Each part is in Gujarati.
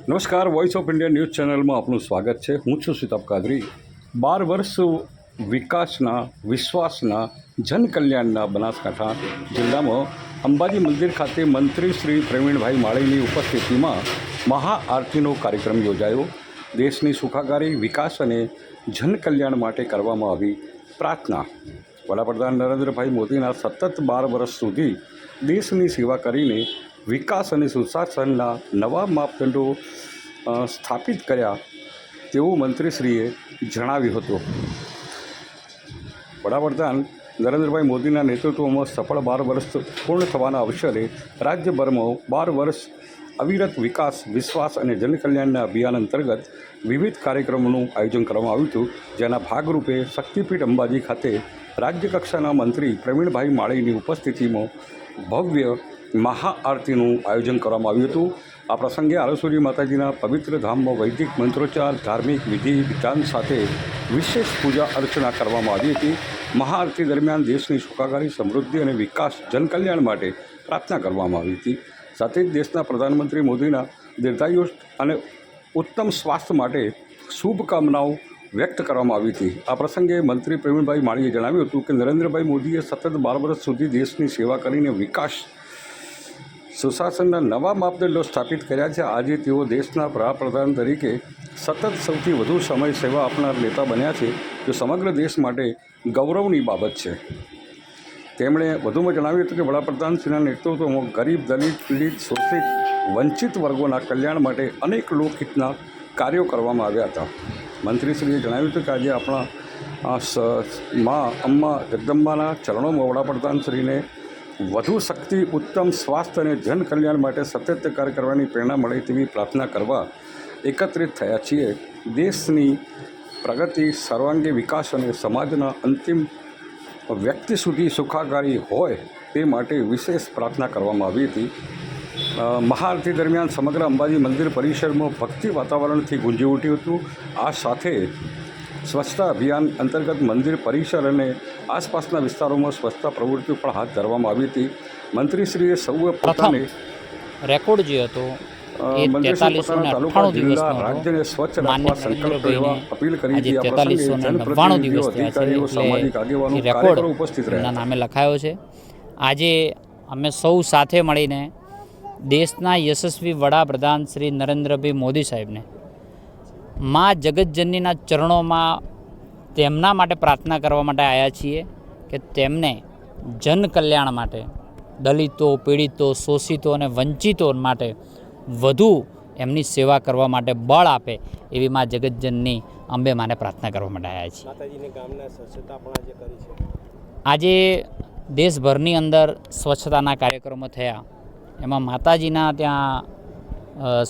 નમસ્કાર, વોઇસ ઓફ ઇન્ડિયા ન્યૂઝ ચેનલમાં આપનું સ્વાગત છે. હું છું સિતાબ કાદરી. 12 વર્ષ વિકાસના, વિશ્વાસના, જનકલ્યાણના બનાસકાંઠા જિલ્લામાં અંબાજી મંદિર ખાતે મંત્રી શ્રી પ્રવીણભાઈ માળીની ઉપસ્થિતિમાં મહાઆરતીનો કાર્યક્રમ યોજાયો. દેશની સુખાકારી, વિકાસ અને જનકલ્યાણ માટે કરવામાં આવી પ્રાર્થના. વડાપ્રધાન નરેન્દ્રભાઈ મોદીના સતત 12 વર્ષ સુધી દેશની સેવા કરીને વિકાસ અને સુશાસનના નવા માપદંડો સ્થાપિત કર્યા તેવું મંત્રીશ્રીએ જણાવ્યું હતું. વડાપ્રધાન નરેન્દ્રભાઈ મોદીના નેતૃત્વમાં સફળ 12 વર્ષ પૂર્ણ થવાના અવસરે રાજ્યભરમાં 12 વર્ષ અવિરત વિકાસ, વિશ્વાસ અને જનકલ્યાણના અભિયાન અંતર્ગત વિવિધ કાર્યક્રમોનું આયોજન કરવામાં આવ્યું હતું. જેના ભાગરૂપે શક્તિપીઠ અંબાજી ખાતે રાજ્યકક્ષાના મંત્રી પ્રવીણભાઈ માળીની ઉપસ્થિતિમાં ભવ્ય મહાઆરતીનું આયોજન કરવામાં આવ્યું હતું. આ પ્રસંગે આરસોરી માતાજીના પવિત્ર ધામમાં વૈદિક મંત્રોચ્ચાર, ધાર્મિક વિધિ વિધાન સાથે વિશેષ પૂજા અર્ચના કરવામાં આવી હતી. મહાઆરતી દરમિયાન દેશની સુખાકારી, સમૃદ્ધિ અને વિકાસ, જનકલ્યાણ માટે પ્રાર્થના કરવામાં આવી હતી. સાથે જ દેશના પ્રધાનમંત્રી મોદીના દીર્ઘાયુ અને ઉત્તમ સ્વાસ્થ્ય માટે શુભકામનાઓ વ્યક્ત કરવામાં આવી હતી. આ પ્રસંગે મંત્રી પ્રવીણભાઈ માળીએ જણાવ્યું હતું કે નરેન્દ્રભાઈ મોદીએ સતત 12 વર્ષ સુધી દેશની સેવા કરીને વિકાસ, સુશાસનના નવા માપદંડો સ્થાપિત કર્યા છે. આજે તેઓ દેશના વડાપ્રધાન તરીકે સતત સૌથી વધુ સમય સેવા આપનાર નેતા બન્યા છે, જે સમગ્ર દેશ માટે ગૌરવની બાબત છે. તેમણે વધુમાં જણાવ્યું હતું કે વડાપ્રધાનશ્રીના નેતૃત્વમાં ગરીબ, દલિત, પીડિત, શોષિત, વંચિત વર્ગોના કલ્યાણ માટે અનેક લોકહિતના કાર્યો કરવામાં આવ્યા હતા. મંત્રીશ્રીએ જણાવ્યું હતું કે આજે આપણા અમ્મા જગદંબાના ચરણોમાં વડાપ્રધાનશ્રીને વધુ શક્તિ, ઉત્તમ સ્વાસ્થ્ય અને જનકલ્યાણ માટે સતત કાર્ય કરવાની પ્રેરણા મળે તેવી પ્રાર્થના કરવા એકત્રિત થયા છીએ. દેશની પ્રગતિ, સર્વાંગી વિકાસ અને સમાજના અંતિમ વ્યક્તિ સુધી સુખાકારી હોય તે માટે વિશેષ પ્રાર્થના કરવામાં આવી હતી. મહાઆરતી દરમિયાન સમગ્ર અંબાજી મંદિર પરિસરમાં ભક્તિ વાતાવરણથી ગુંજી ઉઠ્યું હતું. આ સાથે સ્વચ્છતા અભિયાન અંતર્ગત મંદિર પરિસર અને આસપાસના વિસ્તારોમાં સ્વચ્છતા પ્રવૃત્તિઓ પણ હાથ ધરવામાં આવી હતી. મંત્રીશ્રીએ સૌએ પોતાને રેકોર્ડ જે હતો રાજ્યને સ્વચ્છ રાખવા સંકલ્પ લેવા અપીલ કરી હતી. આ પ્રસંગે જનપ્રતિનિધિઓ, અધિકારીઓ, સામાજિક આગેવાનો, કાર્યકરો ઉપસ્થિત રહ્યા નામે લખાયો છે. આજે અમે સૌ સાથે મળીને દેશના યશસ્વી વડાપ્રધાન શ્રી નરેન્દ્રભાઈ મોદી સાહેબને મા જગતજનનીના ચરણોમાં તેમના માટે પ્રાર્થના કરવા માટે આવ્યા છીએ કે તેમને જનકલ્યાણ માટે, દલિતો, પીડિતો, શોષિતો અને વંચિતો માટે વધુ એમની સેવા કરવા માટે બળ આપે એવી મા જગતજનની અંબે માને પ્રાર્થના કરવા માટે આવ્યા છીએ. આજે દેશભરની અંદર સ્વચ્છતાના કાર્યક્રમો થયા. એમાં માતાજીના ત્યાં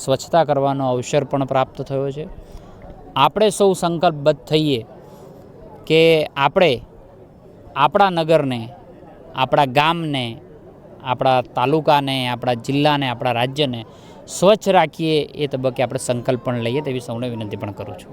સ્વચ્છતા કરવાનો અવસર પણ પ્રાપ્ત થયો છે. આપણે સૌ સંકલ્પબદ્ધ થઈએ કે આપણે આપણા નગરને, આપણા ગામને, આપણા તાલુકાને, આપણા જિલ્લાને, આપણા રાજ્યને સ્વચ્છ રાખીએ. એ તબક્કે આપણે સંકલ્પ પણ લઈએ તેવી સૌને વિનંતી પણ કરું છું.